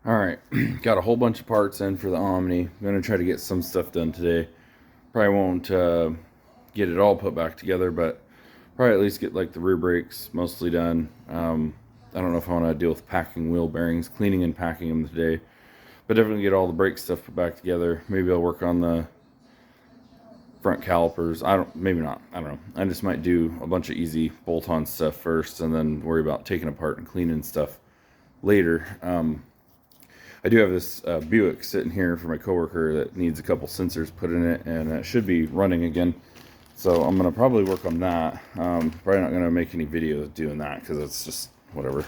Alright, got a whole bunch of parts in for the Omni. I'm going to try to get some stuff done today. Probably won't get it all put back together, but probably at least get like the rear brakes mostly done. I don't know if I want to deal with packing wheel bearings, cleaning and packing them today. But definitely get all the brake stuff put back together. Maybe I'll work on the front calipers. Maybe not. I don't know. I just might do a bunch of easy bolt-on stuff first and then worry about taking apart and cleaning stuff later. I do have this Buick sitting here for my coworker that needs a couple sensors put in it, and it should be running again. So I'm going to probably work on that. Probably not going to make any videos doing that because it's just whatever.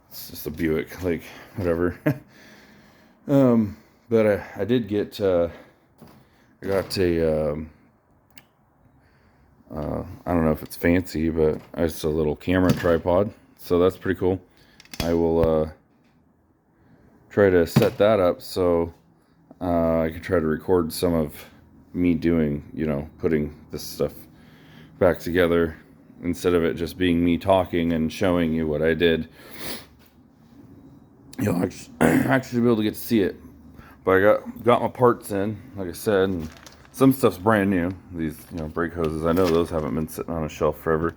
It's just a Buick, like whatever. But I did get, I got a, I don't know if it's fancy, but it's a little camera tripod. So that's pretty cool. I will, try to set that up so I can try to record some of me doing, putting this stuff back together instead of it just being me talking and showing you what I did. You'll actually be able to get to see it. But I got my parts in, like I said, and some stuff's brand new. These, brake hoses, I know those haven't been sitting on a shelf forever.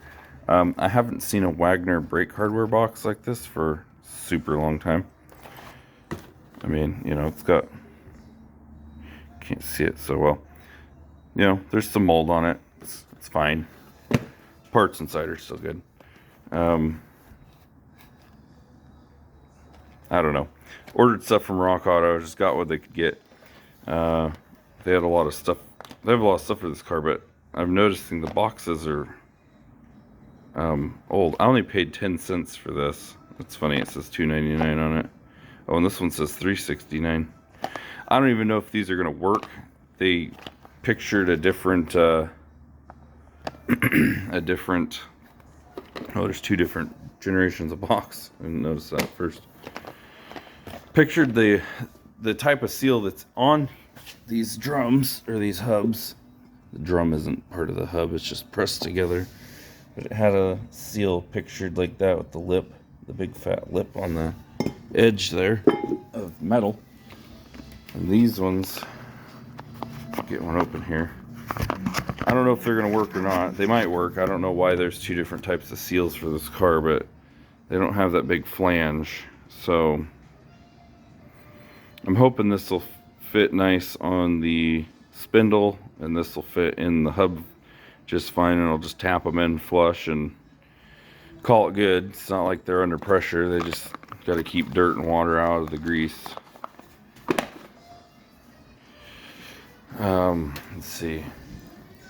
I haven't seen a Wagner brake hardware box like this for a super long time. I mean, it's got, can't see it so well. There's some mold on it. It's fine. Parts inside are still good. I don't know. Ordered stuff from Rock Auto. Just got what they could get. They had a lot of stuff. They have a lot of stuff for this car, but I'm noticing the boxes are old. I only paid 10 cents for this. It's funny. It says $2.99 on it. Oh, and this one says $3.69. I don't even know if these are going to work. They pictured a different, oh, there's two different generations of box. I didn't notice that first. Pictured the type of seal that's on these drums, or these hubs. The drum isn't part of the hub, it's just pressed together. But it had a seal pictured like that with the lip, the big fat lip on the edge there of metal. And these ones, get one open here. I don't know if they're gonna work or not. They might work. I don't know why there's two different types of seals for this car, but they don't have that big flange. So I'm hoping this will fit nice on the spindle and this will fit in the hub just fine, and I'll just tap them in flush and call it good. It's not like they're under pressure. They just got to keep dirt and water out of the grease. Let's see.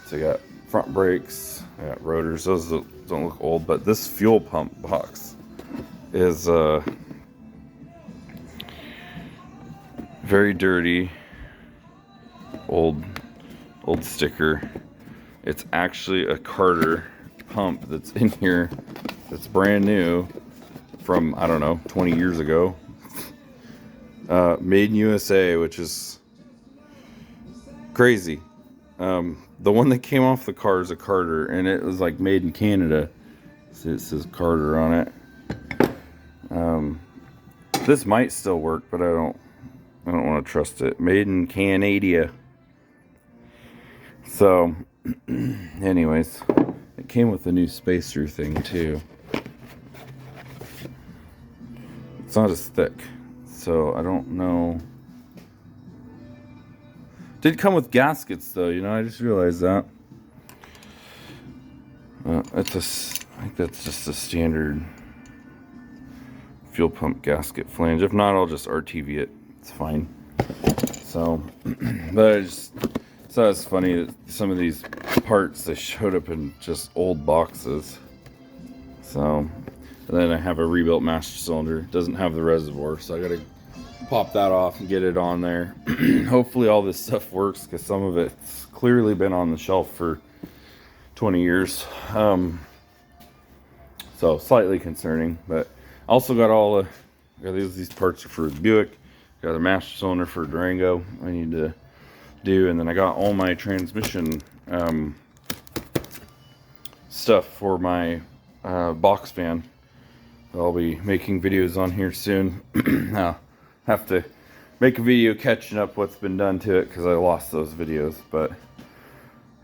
So I got front brakes, I got rotors. Those don't look old, but this fuel pump box is very dirty. Old sticker. It's actually a Carter pump that's in here that's brand new from, I don't know, 20 years ago. Made in USA, which is crazy. The one that came off the car is a Carter, and it was like made in Canada. So it says Carter on it. This might still work, but I don't want to trust it. Made in Canada. So, anyways, it came with a new spacer thing too. It's not as thick, so I don't know. Did come with gaskets though, I just realized that. I think that's just a standard fuel pump gasket flange. If not, I'll just RTV it. It's fine. So, but I just thought it's funny that some of these parts, they showed up in just old boxes. So, and then I have a rebuilt master cylinder. It doesn't have the reservoir, so I gotta pop that off and get it on there. Hopefully all this stuff works, because some of it's clearly been on the shelf for 20 years. So slightly concerning, but also got these parts are for the Buick. Got a master cylinder for Durango I need to do, and then I got all my transmission stuff for my box fan. I'll be making videos on here soon. Now, have to make a video catching up what's been done to it because I lost those videos. But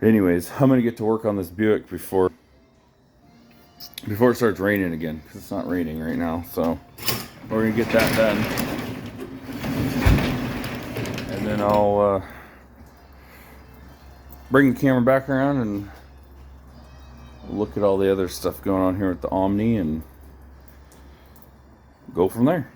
anyways, I'm gonna get to work on this Buick before it starts raining again, because it's not raining right now. So we're gonna get that done, and then I'll bring the camera back around and look at all the other stuff going on here with the Omni and go from there.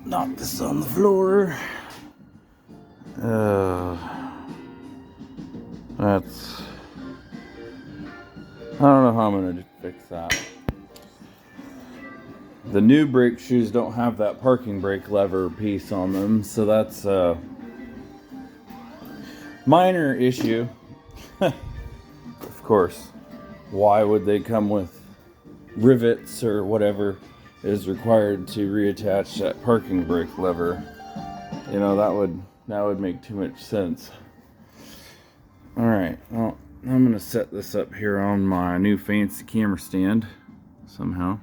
Knock this on the floor. That's... I don't know how I'm gonna fix that. The new brake shoes don't have that parking brake lever piece on them, so that's a minor issue. Of course, why would they come with rivets or whatever is required to reattach that parking brake lever? You know, that would make too much sense. All right, well, I'm gonna set this up here on my new fancy camera stand somehow.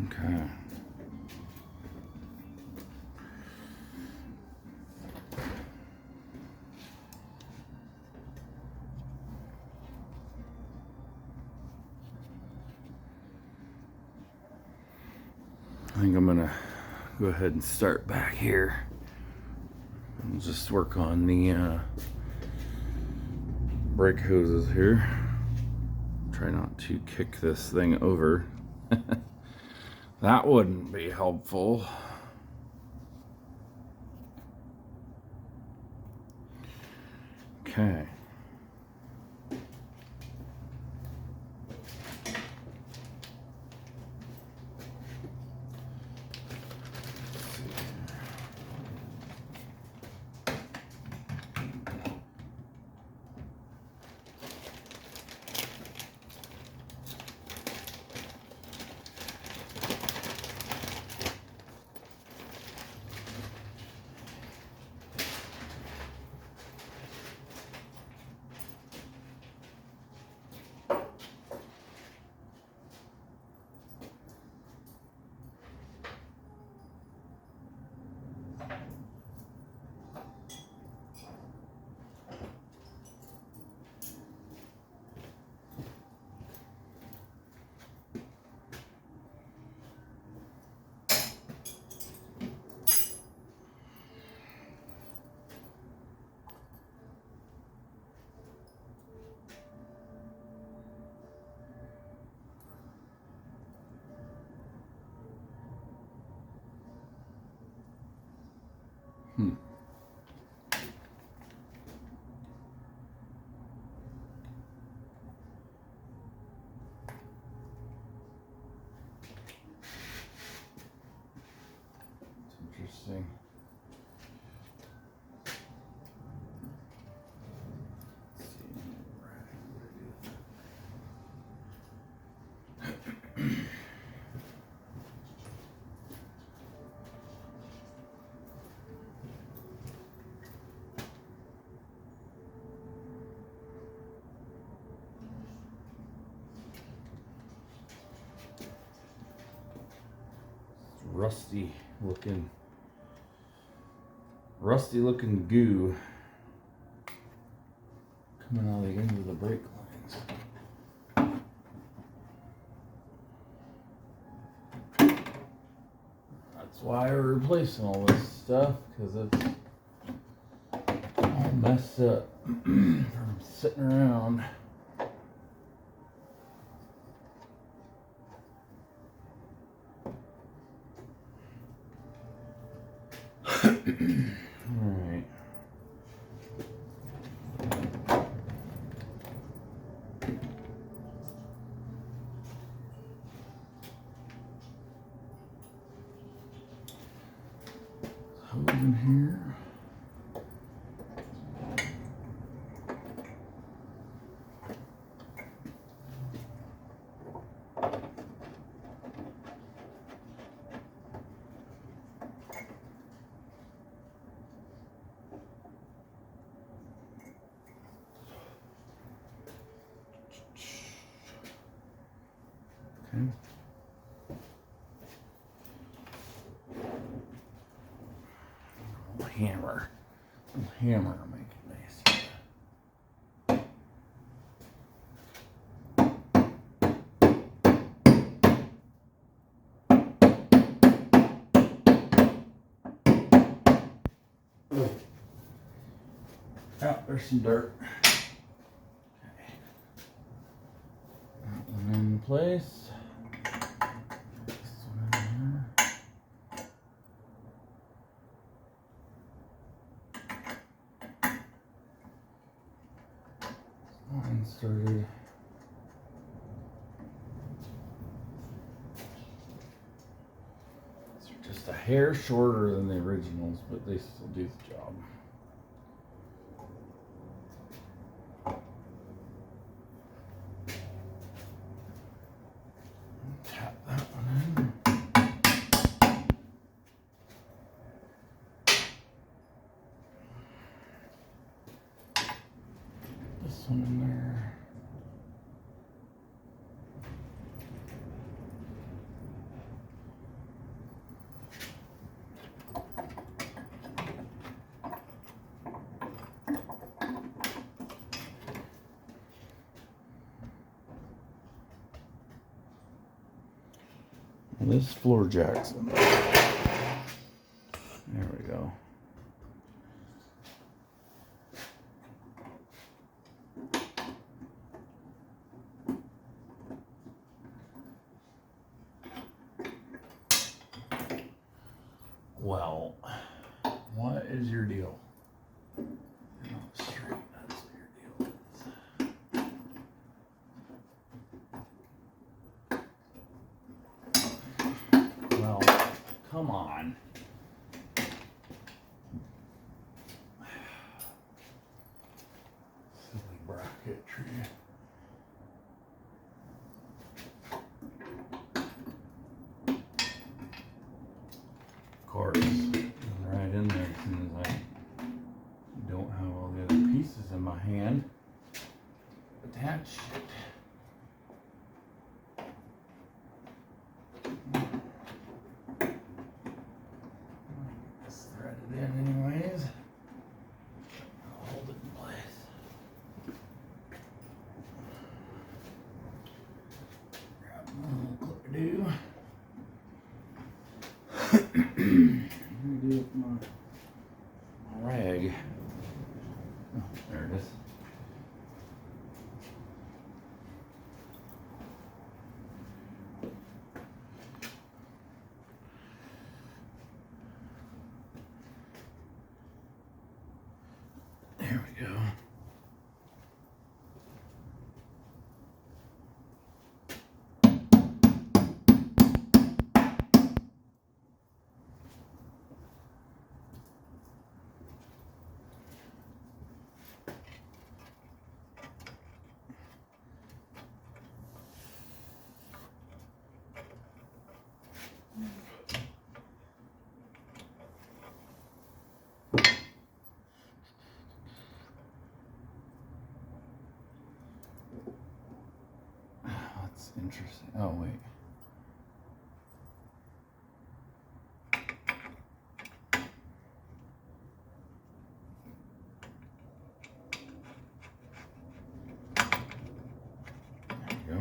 Okay. I think I'm gonna go ahead and start back here and just work on the brake hoses here. Try not to kick this thing over. That wouldn't be helpful. Okay. Interesting. Rusty looking goo coming out of the end of the brake lines. That's why we're replacing all this stuff, because it's all messed up from sitting around. Alright. in. Hammer. Hammer will make it nice. Oh, there's some dirt. Okay. That one in place. This one in there. Line started. These are just a hair shorter than the originals, but they still do the job. Tap that one in. This one in there. This floor jack's in there. There we go. Well, what is your deal? You're not straight, that's what your deal is. Well, come on. Silly bracketry. Of course, right in there as soon as I don't have all the other pieces in my hand. Attach it. This threaded in anyways. I'll hold it in place. Grab my little clip-a-doo. What do I do with my rag? Oh, there it is. There we go. That's interesting. Oh, wait. There you go.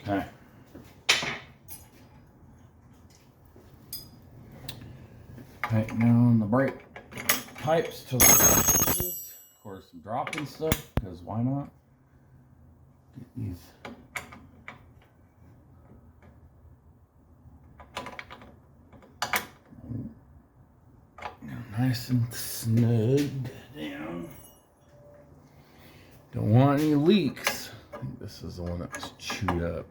Okay. Tighten down the brake pipes to the pieces. Of course, I'm dropping stuff because why not? Get these nice and snug down. Don't want any leaks. I think this is the one that was chewed up.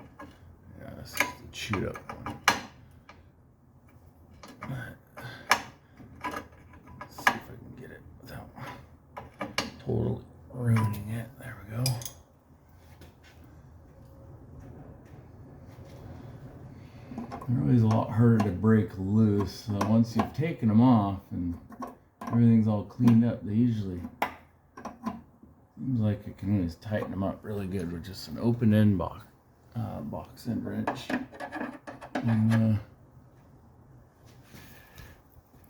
Yeah, this is the chewed up one. Let's see if I can get it without totally ruining it. There we go. harder to break loose. So once you've taken them off and everything's all cleaned up, they usually seems like I can always tighten them up really good with just an open end box end wrench. And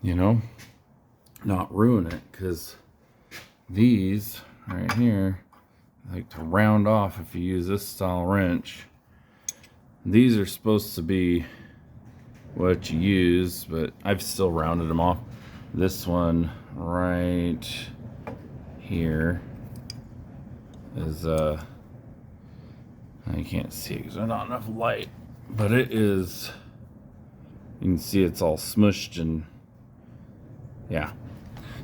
you know, not ruin it, because these right here like to round off if you use this style wrench. These are supposed to be what you use, but I've still rounded them off. This one right here is you can't see it because there's not enough light, but it is, you can see it's all smushed, and yeah,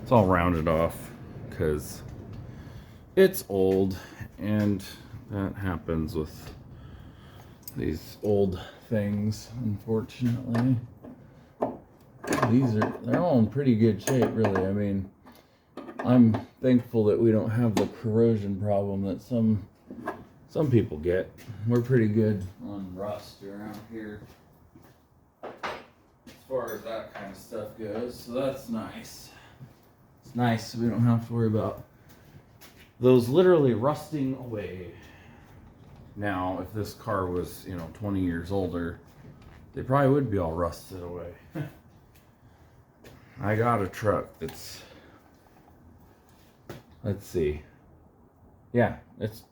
it's all rounded off because it's old, and that happens with these old things, unfortunately. They're all in pretty good shape, really. I mean, I'm thankful that we don't have the corrosion problem that some people get. We're pretty good on rust around here as far as that kind of stuff goes, so that's nice. It's nice so we don't have to worry about those literally rusting away. Now, if this car was, 20 years older, they probably would be all rusted away. I got a truck that's, let's see, yeah, it's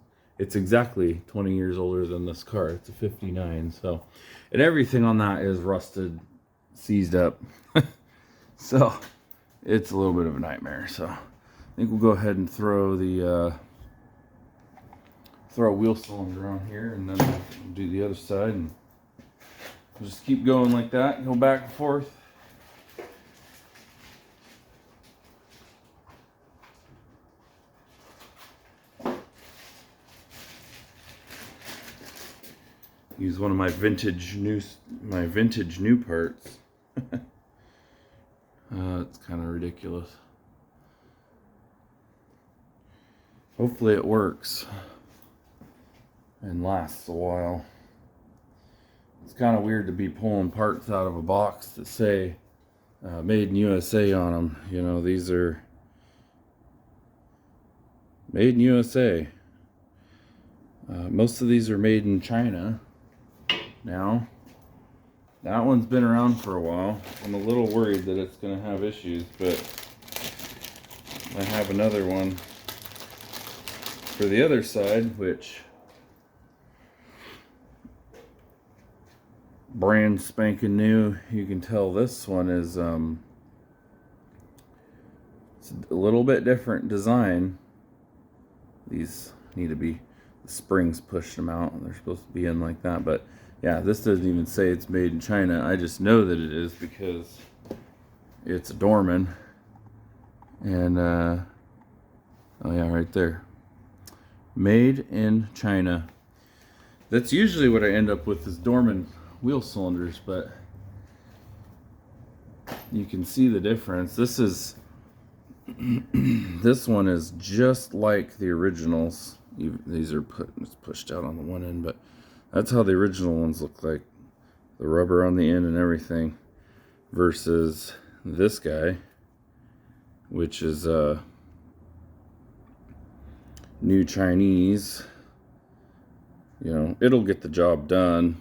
exactly 20 years older than this car. It's a 59, so, and everything on that is rusted, seized up. So it's a little bit of a nightmare. So I think we'll go ahead and throw a wheel cylinder on here, and then we'll do the other side, and we'll just keep going like that, go back and forth. Use one of my vintage new parts. It's kind of ridiculous. Hopefully it works and lasts a while. It's kind of weird to be pulling parts out of a box that say made in USA on them. These are made in USA. Most of these are made in China now. That one's been around for a while. I'm a little worried that it's going to have issues, but I have another one for the other side, which brand spanking new. You can tell this one is it's a little bit different design. These need to be, the springs push them out, and they're supposed to be in like that, but yeah, this doesn't even say it's made in China. I just know that it is because it's a Dorman. And, oh yeah, right there. Made in China. That's usually what I end up with, is Dorman wheel cylinders, but you can see the difference. This one is just like the originals. These are pushed out on the one end, but that's how the original ones look like. The rubber on the end and everything. Versus this guy, which is new Chinese. It'll get the job done.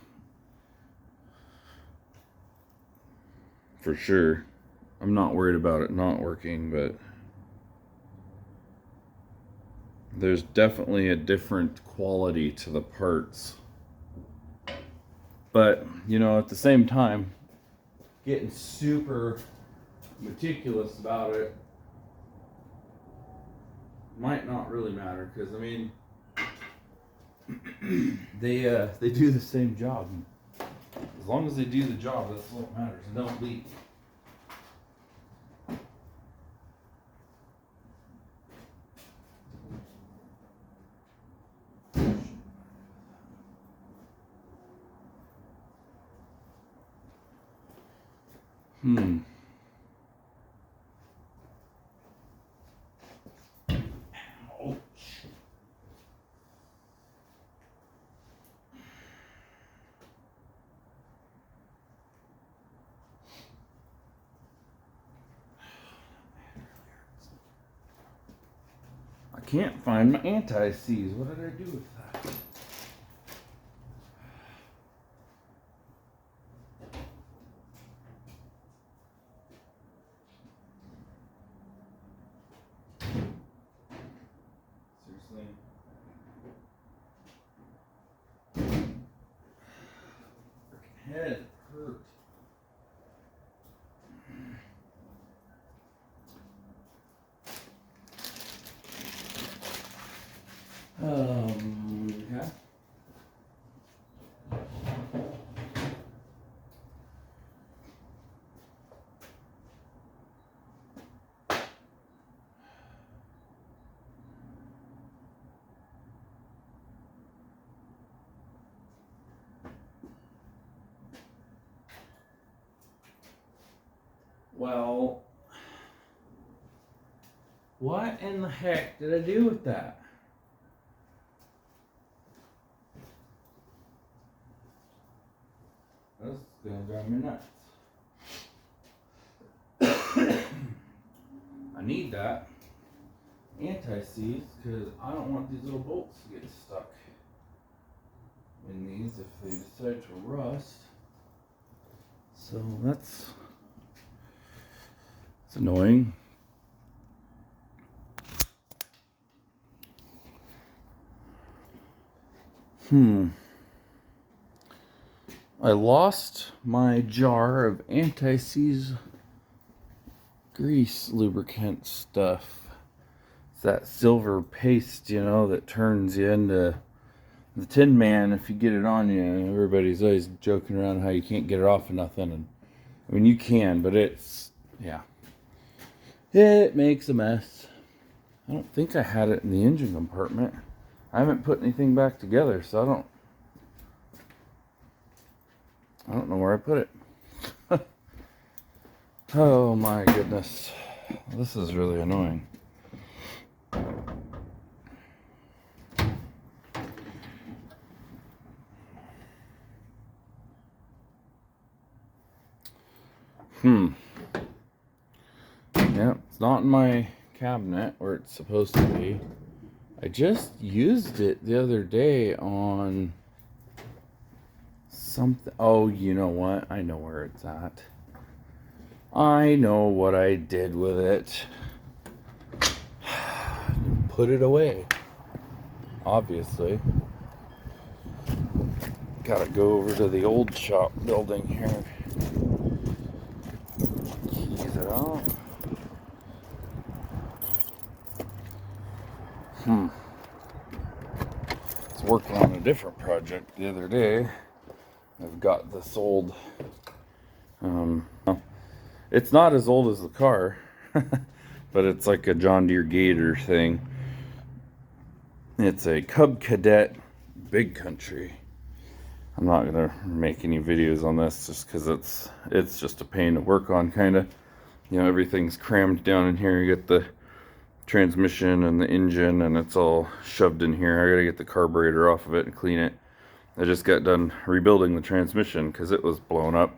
For sure. I'm not worried about it not working, but there's definitely a different quality to the parts. But, at the same time, getting super meticulous about it might not really matter, because, I mean, they do the same job. As long as they do the job, that's what matters. And don't leak. Ouch. can't find my anti-seize. What did I do with that? Seriously? Freaking head hurt. Okay. Well, what in the heck did I do with that? That's gonna drive me nuts. I need that anti-seize because I don't want these little bolts to get stuck in these if they decide to rust. So that's annoying. I lost my jar of anti-seize grease lubricant stuff. It's that silver paste, you know, that turns you into the Tin Man if you get it on you. Everybody's always joking around how you can't get it off of nothing. And I mean, you can, but it's, yeah. It makes a mess. I don't think I had it in the engine compartment. I haven't put anything back together, so I don't know where I put it. Oh my goodness. This is really annoying. Yeah, it's not in my cabinet where it's supposed to be. I just used it the other day on something. Oh, you know what? I know where it's at. I know what I did with it. Put it away. Obviously. Gotta go over to the old shop building here. Keys it out. I was working on a different project the other day. I've got this old, it's not as old as the car, but it's like a John Deere Gator thing. It's a Cub Cadet Big Country. I'm not gonna make any videos on this just because it's just a pain to work on, kind of. You know, everything's crammed down in here. You get the transmission and the engine, and it's all shoved in here. I gotta get the carburetor off of it and clean it. I just got done rebuilding the transmission because it was blown up.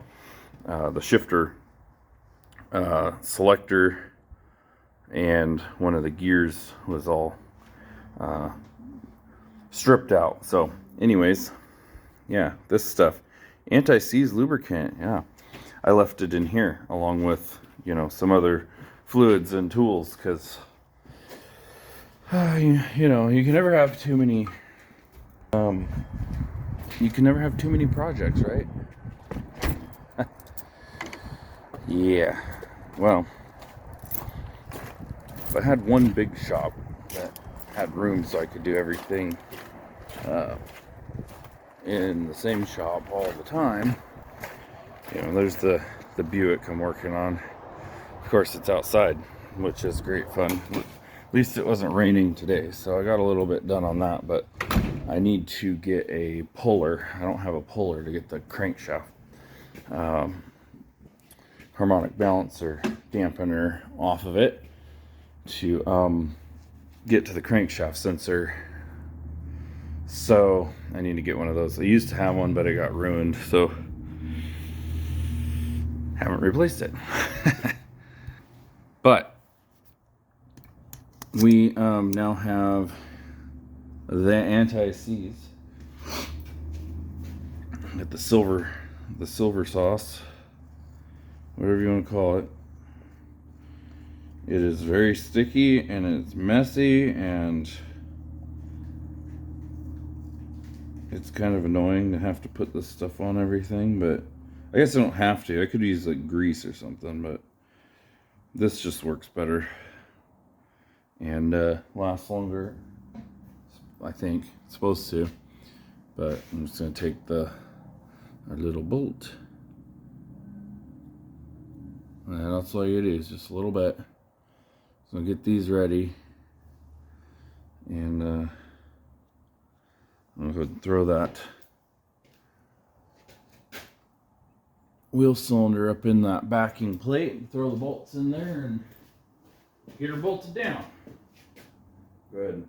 The shifter selector and one of the gears was all stripped out. So anyways, yeah, this stuff, anti-seize lubricant, yeah, I left it in here along with, you know, some other fluids and tools because you know, you can never have too many projects, right? Yeah, well, if I had one big shop that had room so I could do everything in the same shop all the time, you know, there's the Buick I'm working on. Of course, it's outside, which is great fun. At least it wasn't raining today, so I got a little bit done on that, but I need to get a puller. I don't have a puller to get the crankshaft harmonic balancer dampener off of it to get to the crankshaft sensor. So I need to get one of those. I used to have one, but it got ruined, so haven't replaced it. But We now have the anti-seize. Got the silver sauce, whatever you want to call it. It is very sticky and it's messy and it's kind of annoying to have to put this stuff on everything, but I guess I don't have to. I could use like grease or something, but this just works better and lasts longer. I think it's supposed to, but I'm just gonna take our little bolt, and that's all you do is just a little bit. So get these ready, and I'm gonna go ahead and throw that wheel cylinder up in that backing plate and throw the bolts in there and get her bolted down. Good.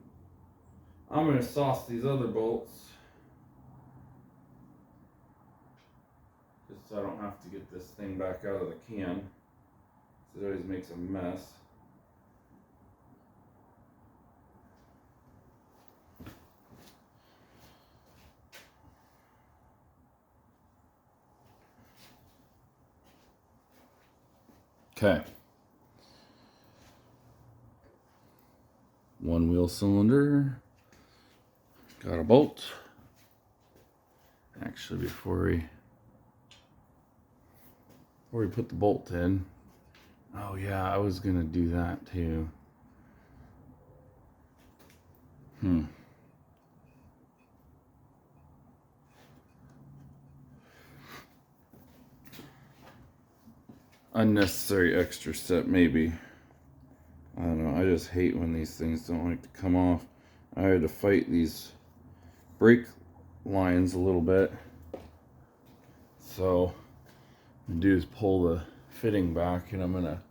I'm gonna sauce these other bolts just so I don't have to get this thing back out of the can. It always makes a mess. Okay. One wheel cylinder. Got a bolt. Actually, before we put the bolt in. Oh yeah, I was gonna do that too. Unnecessary extra step, maybe. I don't know. I just hate when these things don't like to come off. I had to fight these brake lines a little bit. So, what I'm gonna do is pull the fitting back, and I'm gonna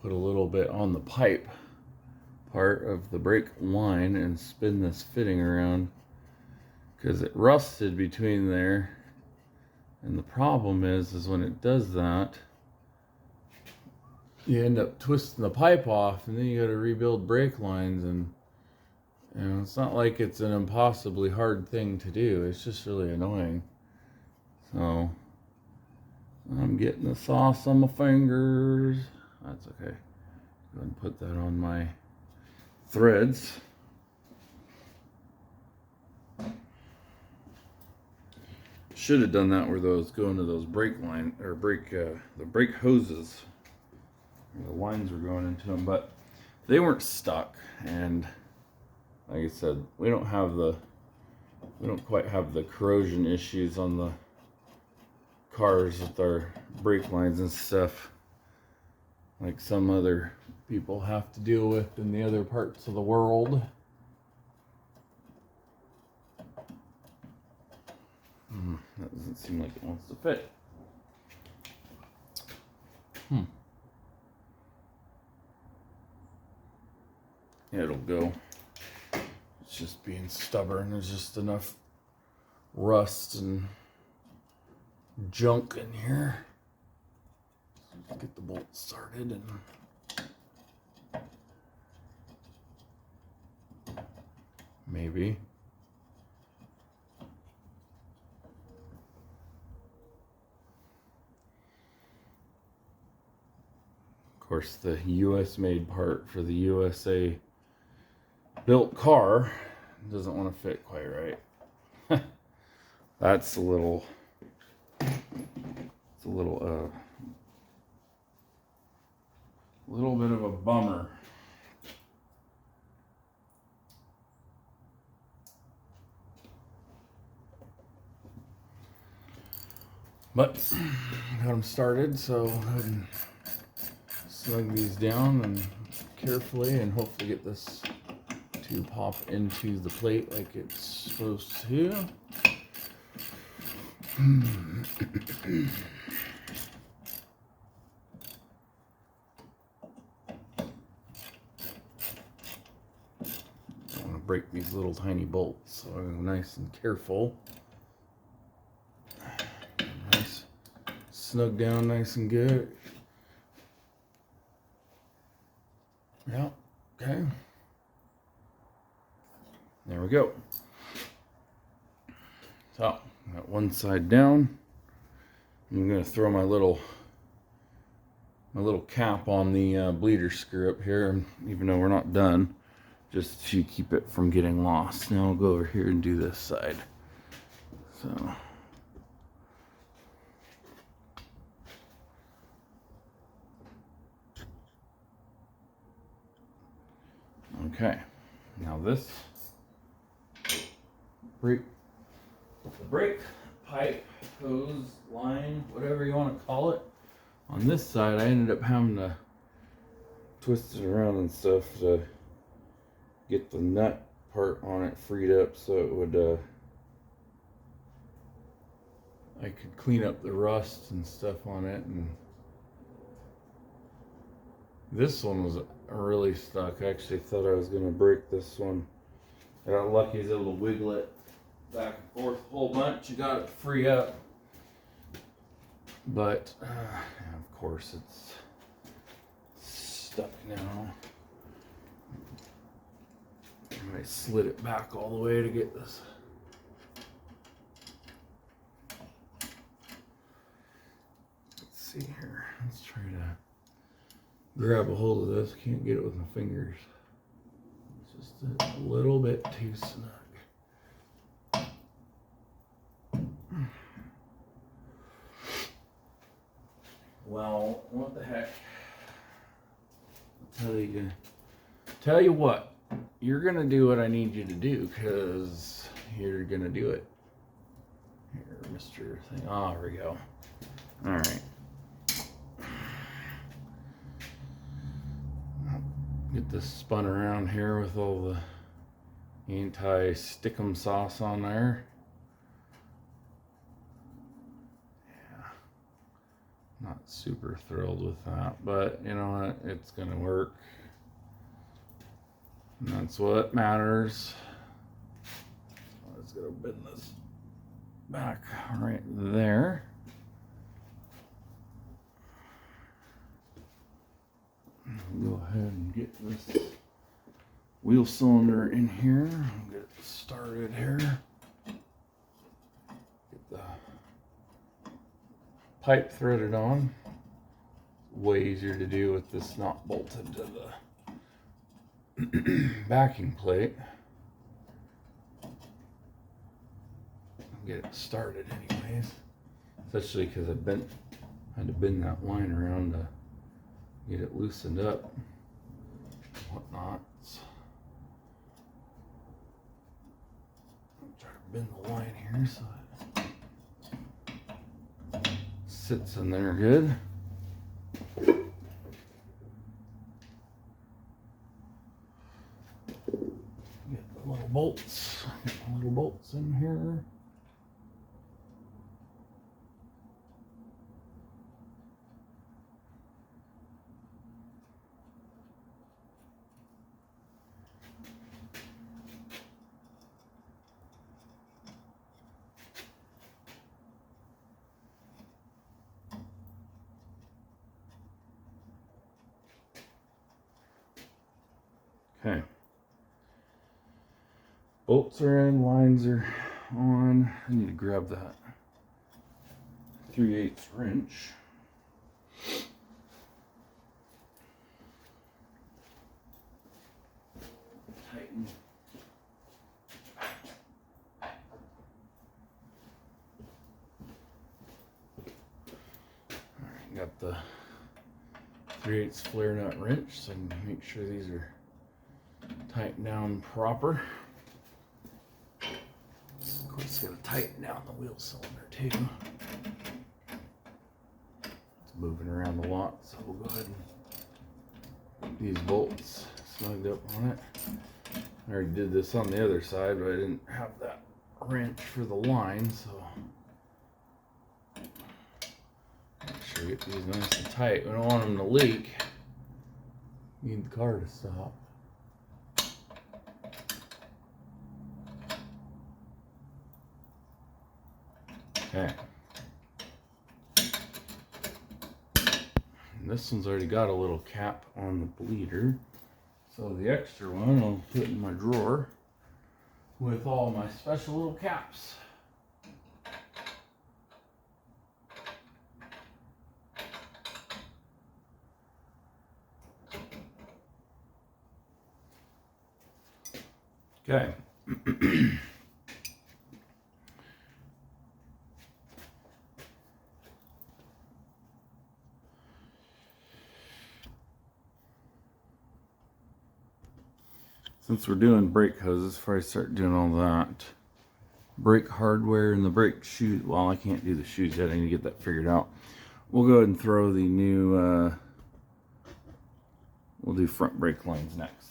put a little bit on the pipe part of the brake line and spin this fitting around because it rusted between there. And the problem is when it does that, you end up twisting the pipe off, and then you got to rebuild brake lines, and you know, it's not like it's an impossibly hard thing to do. It's just really annoying. So I'm getting the sauce on my fingers. That's okay. Go ahead and put that on my threads. Should have done that where those go into those brake line or the brake hoses. The lines were going into them, but they weren't stuck. And like I said, we don't quite have the corrosion issues on the cars with our brake lines and stuff like some other people have to deal with in the other parts of the world. That doesn't seem like it wants to fit. Yeah, it'll go. It's just being stubborn. There's just enough rust and junk in here. So get the bolt started and maybe. Of course, the US made part for the USA built car doesn't want to fit quite right. That's a little bit of a bummer. But got them started, so go ahead and snug these down and carefully, and hopefully get this to pop into the plate like it's supposed to. I'm want to break these little tiny bolts, so I'm nice and careful. Nice, snug down nice and good. Yeah, okay. There we go. So, got one side down. I'm gonna throw my little cap on the bleeder screw up here, even though we're not done, just to keep it from getting lost. Now I'll go over here and do this side. So. Okay, now this brake pipe, hose, line, whatever you want to call it. On this side, I ended up having to twist it around and stuff to get the nut part on it freed up so it would, I could clean up the rust and stuff on it. And this one was really stuck. I actually thought I was going to break this one. I got lucky, I was able to wiggle it back and forth a whole bunch. You got it to free up. But, of course, it's stuck now. I slid it back all the way to get this. Let's see here. Let's try to grab a hold of this. Can't get it with my fingers. It's just a little bit too snug. Well, what the heck? I'll tell you what, you're gonna do what I need you to do, because you're gonna do it. Here, Mr. Thing. Oh, there we go. All right. Get this spun around here with all the anti-stickum sauce on there. Yeah, not super thrilled with that, but you know what? It's gonna work. And that's what matters. I was gonna bend this back right there. Go ahead and get this wheel cylinder in here. I'll get it started here. Get the pipe threaded on. Way easier to do with this not bolted to the backing plate. I'll get it started anyways. Especially because I had to bend that line around to get it loosened up, whatnot. I'll try to bend the line here so it sits in there good. Get the little bolts. Get the little bolts in here. Okay. Bolts are in, lines are on. I need to grab that 3/8 wrench. Tighten. Alright, got the 3/8 flare nut wrench, so I can make sure these are tighten down proper. Of course, got to tighten down the wheel cylinder too. It's moving around a lot, so we'll go ahead and get these bolts snugged up on it. I already did this on the other side, but I didn't have that wrench for the line, so make sure we get these nice and tight. We don't want them to leak. Need the car to stop. Okay. And this one's already got a little cap on the bleeder. So the extra one I'll put in my drawer with all my special little caps. Okay. Since we're doing brake hoses, before I start doing all that, brake hardware and the brake shoes, well, I can't do the shoes yet, I need to get that figured out. We'll go ahead and throw the new, we'll do front brake lines next.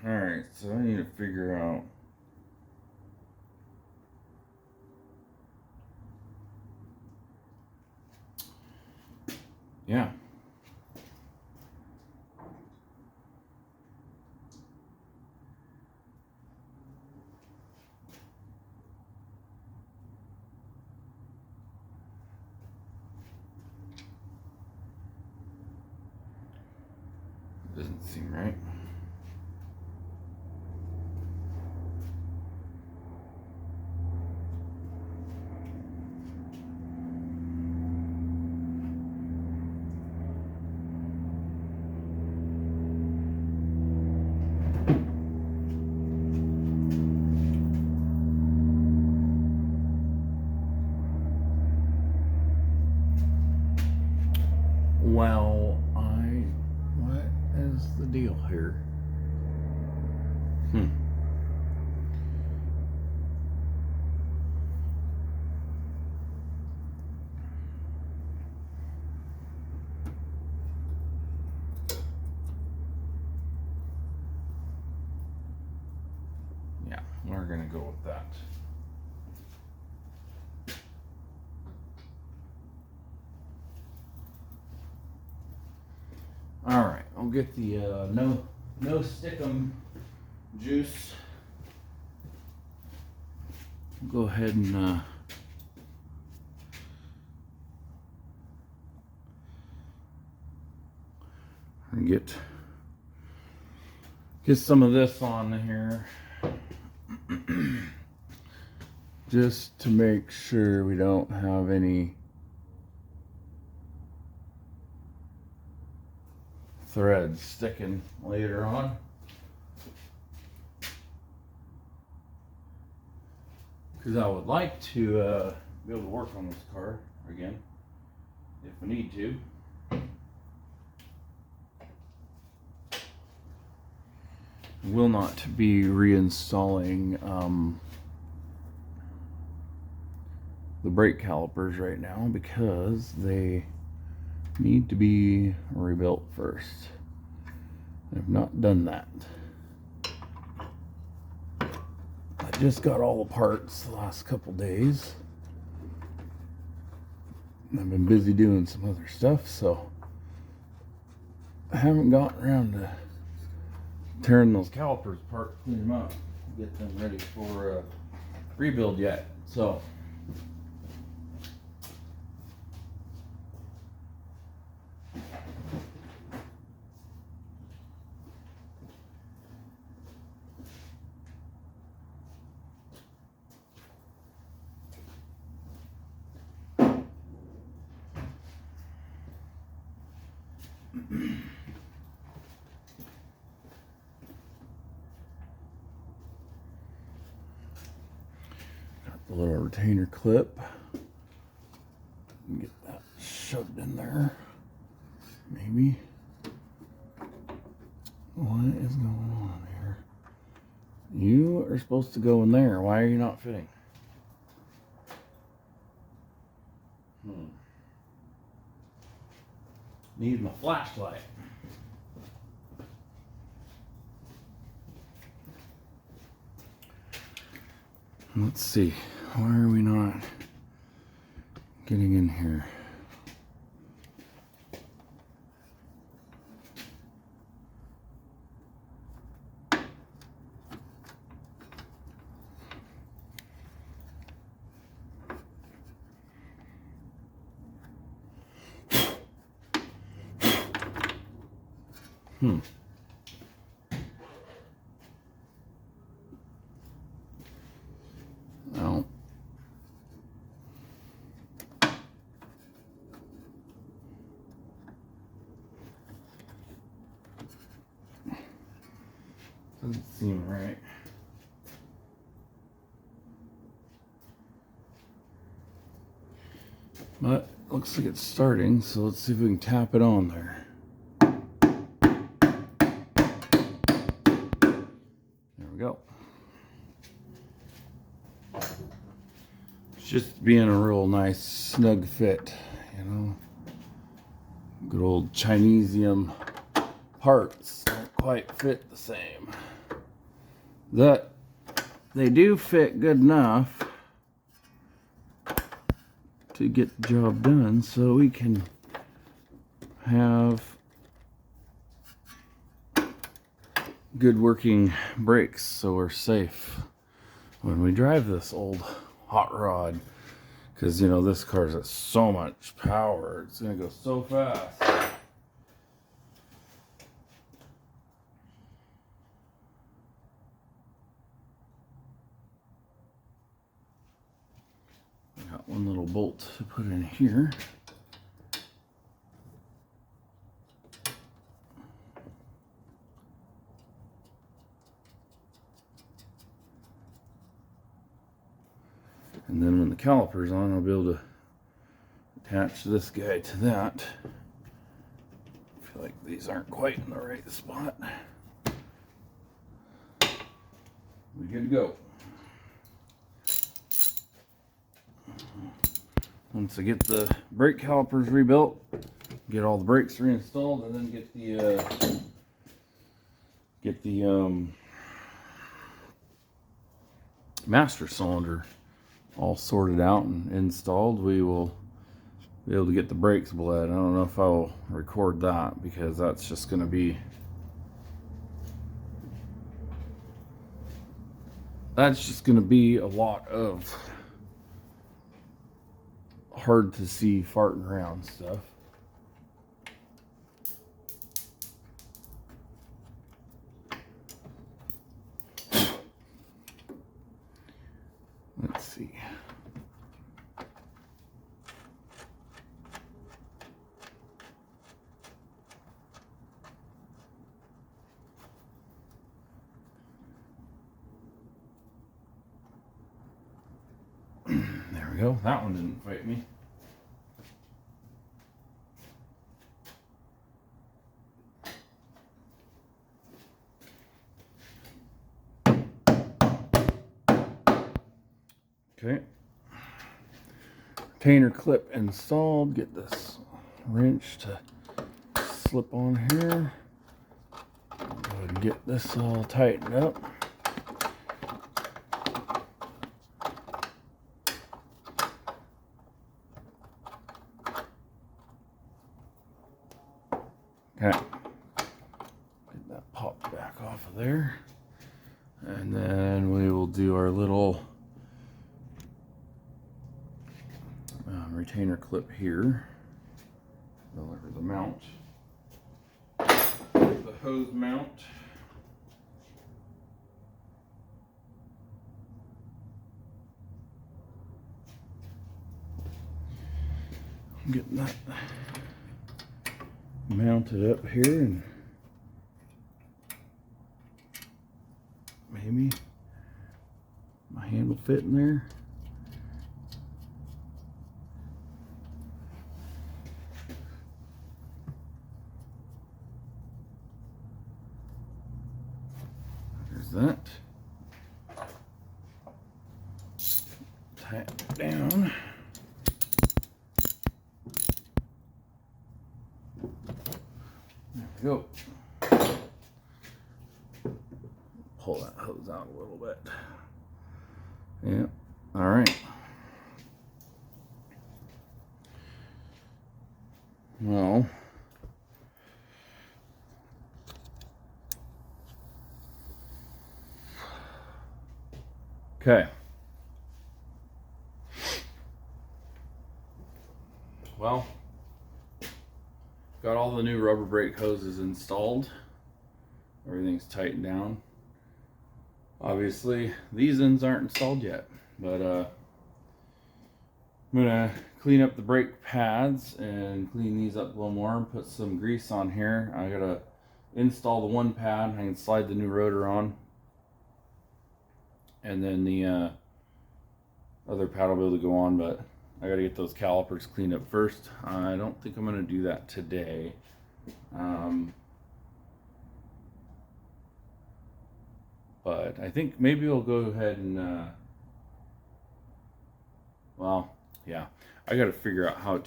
Alright, so I need to figure out yeah. Doesn't seem right. Well, what is the deal here? Yeah, we're gonna go with that. All right, I'll get the no stickum juice. Go ahead and get some of this on here, just to make sure we don't have any threads sticking later on. Because I would like to be able to work on this car again if we need to. Will not be reinstalling the brake calipers right now because they need to be rebuilt first. I've not done that. I just got all the parts the last couple days. I've been busy doing some other stuff, so I haven't gotten around to tearing those calipers apart, clean them up, get them ready for rebuild yet. So little retainer clip. Get that shoved in there. Maybe. What is going on here? You are supposed to go in there. Why are you not fitting? Need my flashlight. Let's see. Why are we not getting in here? No. Doesn't seem right. But looks like it's starting, so let's see if we can tap it on there. There we go. It's just being a real nice snug fit, you know. Good old Chinesium parts don't quite fit the same. That they do fit good enough to get the job done, so we can have good working brakes, so we're safe when we drive this old hot rod. Because, you know, this car's got so much power, it's gonna go so fast. Got one little bolt to put in here. And then when the caliper's on, I'll be able to attach this guy to that. I feel like these aren't quite in the right spot. We good to go. Once I get the brake calipers rebuilt, get all the brakes reinstalled, and then get the master cylinder all sorted out and installed, we will be able to get the brakes bled. I don't know if I'll record that because that's just going to be a lot of hard to see farting around stuff. Let's see. There we go. That one didn't fight me. Okay. Retainer clip installed. Get this wrench to slip on here. Go ahead and get this all tightened up. Okay. Get that popped back off of there. And then we will do our little retainer clip here. The mount. The hose mount. I'm getting that mounted up here, and maybe my hand will fit in there. There's that. Tie it down. There we go. Pull that hose out a little bit. Yeah. All right. Well, okay. Well, got all the new rubber brake hoses installed. Everything's tightened down. Obviously, these ends aren't installed yet, but I'm gonna clean up the brake pads and clean these up a little more and put some grease on here. I gotta install the one pad. I can slide the new rotor on, and then the other pad will be able to go on, but I gotta get those calipers cleaned up first. I don't think I'm gonna do that today. But I think maybe we'll go ahead and well, yeah, I got to figure out how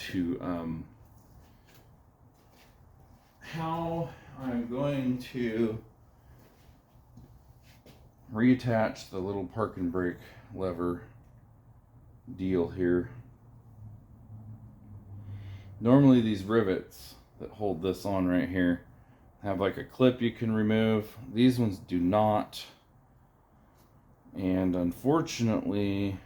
I'm going to reattach the little park and brake lever deal here. Normally these rivets that hold this on right here have like a clip you can remove. These ones do not. And unfortunately,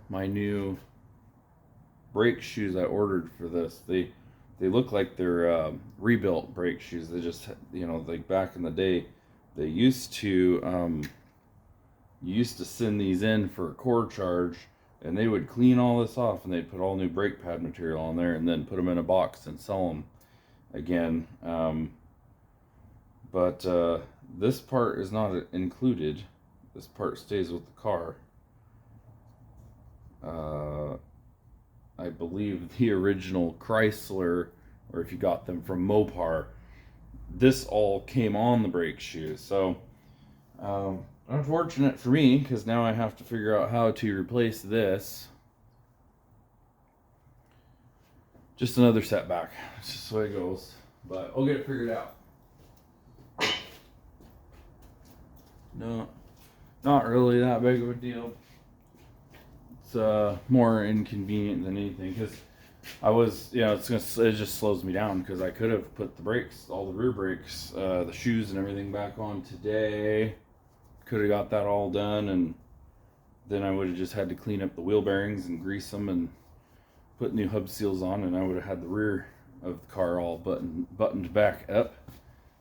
my new brake shoes I ordered for this, they look like they're rebuilt brake shoes. They just, you know, like back in the day, they used to send these in for a core charge, and they would clean all this off and they'd put all new brake pad material on there and then put them in a box and sell them again. But this part is not included. This part stays with the car. I believe the original Chrysler, or if you got them from Mopar, this all came on the brake shoes. So unfortunate for me, because now I have to figure out how to replace this. Just another setback. It's just the way it goes. But I'll get it figured out. No, not really that big of a deal. It's more inconvenient than anything, because I was, you know, it just slows me down, because I could have put the brakes, all the rear brakes, the shoes and everything back on today. Could have got that all done, and then I would have just had to clean up the wheel bearings and grease them and put new hub seals on, and I would have had the rear of the car all buttoned back up.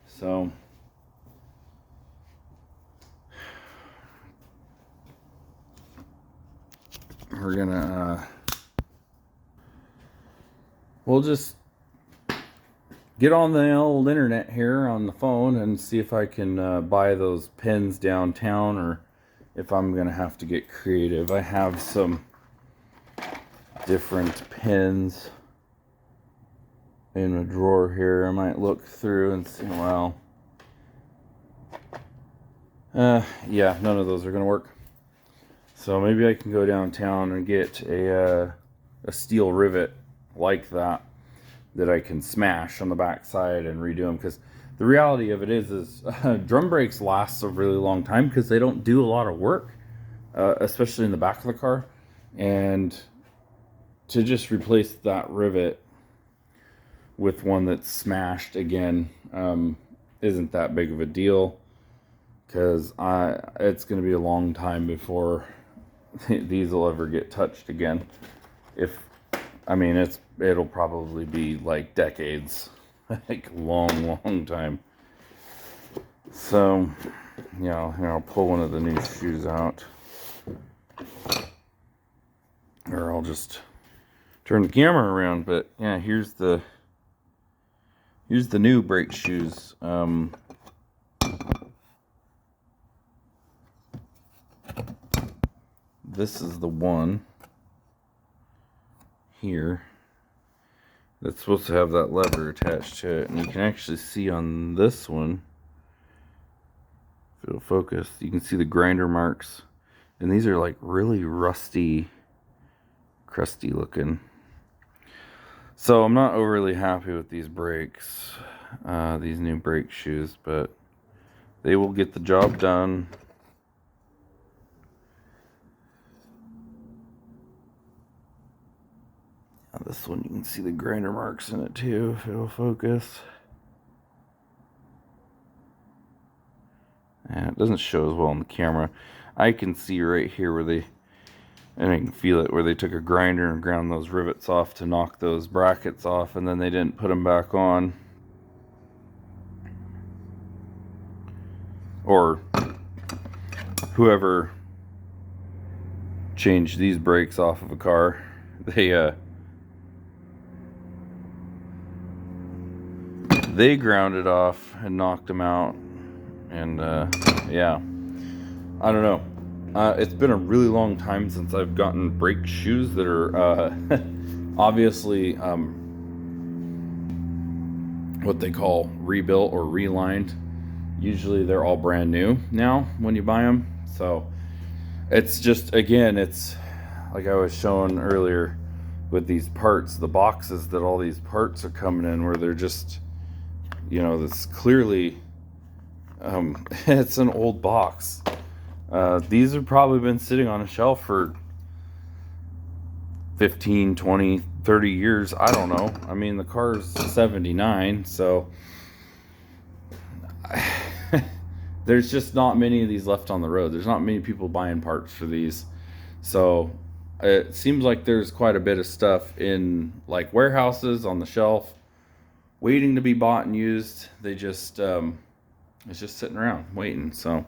So we're gonna we'll just get on the old internet here on the phone and see if I can buy those pins downtown, or if I'm gonna have to get creative. I have some different pins in a drawer here. I might look through and see. Well, yeah, none of those are gonna work. So maybe I can go downtown and get a steel rivet like that I can smash on the back side and redo them. Because the reality of it is drum brakes last a really long time because they don't do a lot of work, especially in the back of the car. And to just replace that rivet with one that's smashed again isn't that big of a deal, because it's going to be a long time before these will ever get touched again. It'll probably be like decades, like long time. So, yeah, here, I'll pull one of the new shoes out, or I'll just turn the camera around. But yeah, here's the new brake shoes. This is the one here, that's supposed to have that lever attached to it. And you can actually see on this one, if it'll focus, you can see the grinder marks. And these are like really rusty, crusty looking. So I'm not overly happy with these brakes, these new brake shoes, but they will get the job done. Now this one, you can see the grinder marks in it too, if it'll focus. And it doesn't show as well on the camera. I can see right here where they, and I can feel it, where they took a grinder and ground those rivets off to knock those brackets off, and then they didn't put them back on. Or whoever changed these brakes off of a car, they ground it off and knocked them out. And yeah, I don't know. It's been a really long time since I've gotten brake shoes that are obviously what they call rebuilt or relined. Usually they're all brand new now when you buy them. So it's just, again, it's like I was showing earlier with these parts, the boxes that all these parts are coming in, where they're just, you know, this clearly it's an old box. These have probably been sitting on a shelf for 15, 20, 30 years. I don't know. I mean, the car's 79, so there's just not many of these left on the road. There's not many people buying parts for these. So it seems like there's quite a bit of stuff in like warehouses on the shelf waiting to be bought and used. They just it's just sitting around waiting. So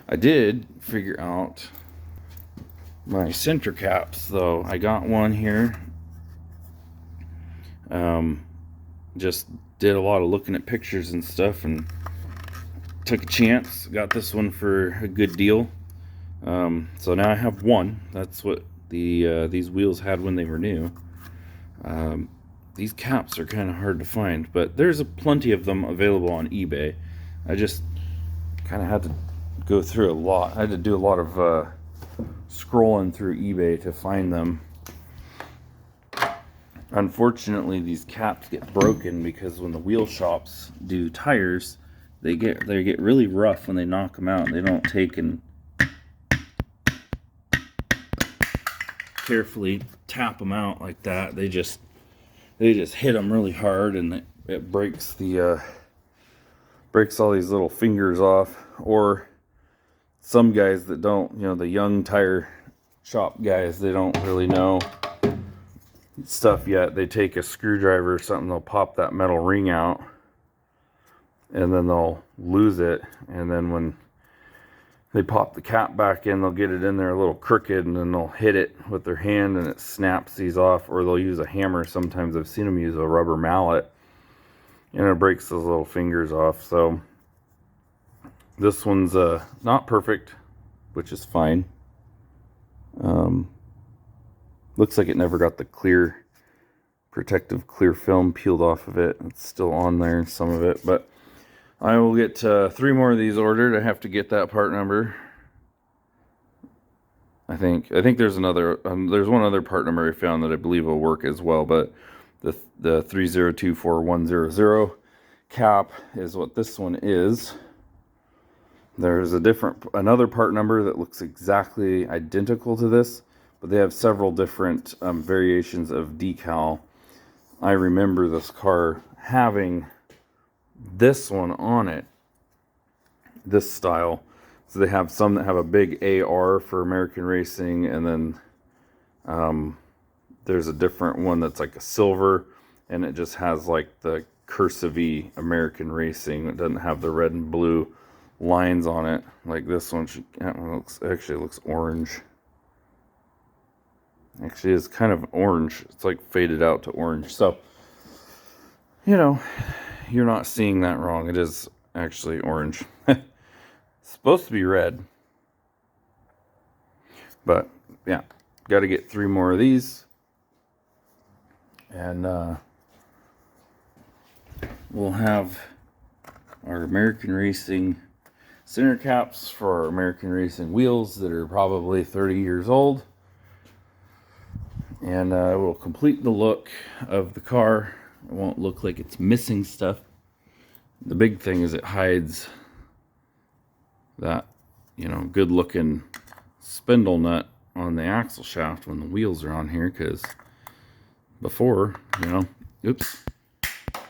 I did figure out my center caps, though. I got one here. Just did a lot of looking at pictures and stuff and took a chance. Got this one for a good deal. So now I have one. That's what these wheels had when they were new. These caps are kind of hard to find, but there's plenty of them available on eBay. I just kind of had to go through a lot. I had to do a lot of scrolling through eBay to find them. Unfortunately, these caps get broken because when the wheel shops do tires, they get really rough when they knock them out. They don't take and carefully tap them out like that. They just hit them really hard, and it breaks breaks all these little fingers off. Or some guys that don't, you know, the young tire shop guys, they don't really know stuff yet. They take a screwdriver or something, they'll pop that metal ring out, and then they'll lose it, and then when they pop the cap back in, they'll get it in there a little crooked, and then they'll hit it with their hand and it snaps these off. Or they'll use a hammer. Sometimes I've seen them use a rubber mallet, and it breaks those little fingers off. So this one's not perfect, which is fine. Looks like it never got the protective clear film peeled off of it. It's still on there, some of it, but I will get 3 more of these ordered. I have to get that part number. I think there's another there's one other part number I found that I believe will work as well, but the 3024100 cap is what this one is. There's another part number that looks exactly identical to this, but they have several different variations of decal. I remember this car having this one on it, this style. So they have some that have a big AR for American Racing, and then there's a different one that's like a silver, and it just has like the cursive-y American Racing. It doesn't have the red and blue lines on it like this one. Actually looks orange. Actually, it's kind of orange. It's like faded out to orange. So, you know, you're not seeing that wrong. It is actually orange. It's supposed to be red. But, yeah. Got to get 3 more of these. And we'll have our American Racing center caps for our American Racing wheels that are probably 30 years old. And it will complete the look of the car. It won't look like it's missing stuff. The big thing is it hides that, you know, good looking spindle nut on the axle shaft when the wheels are on here, because before, you know, oops,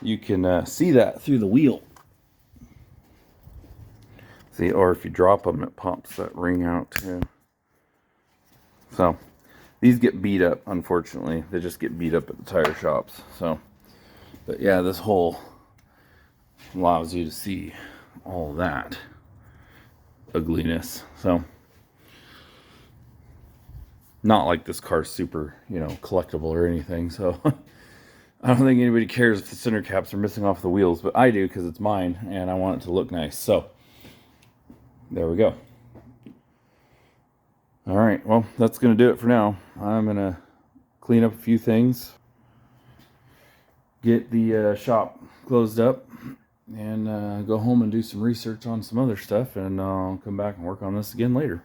you can see that through the wheel. See, or if you drop them, it pops that ring out too. So these get beat up, unfortunately. They just get beat up at the tire shops. So, but yeah, this hole allows you to see all that ugliness. So, not like this car's super, you know, collectible or anything. So, I don't think anybody cares if the center caps are missing off the wheels, but I do because it's mine and I want it to look nice. So, there we go. All right, well, that's going to do it for now. I'm going to clean up a few things, get the shop closed up, and go home and do some research on some other stuff, and I'll come back and work on this again later.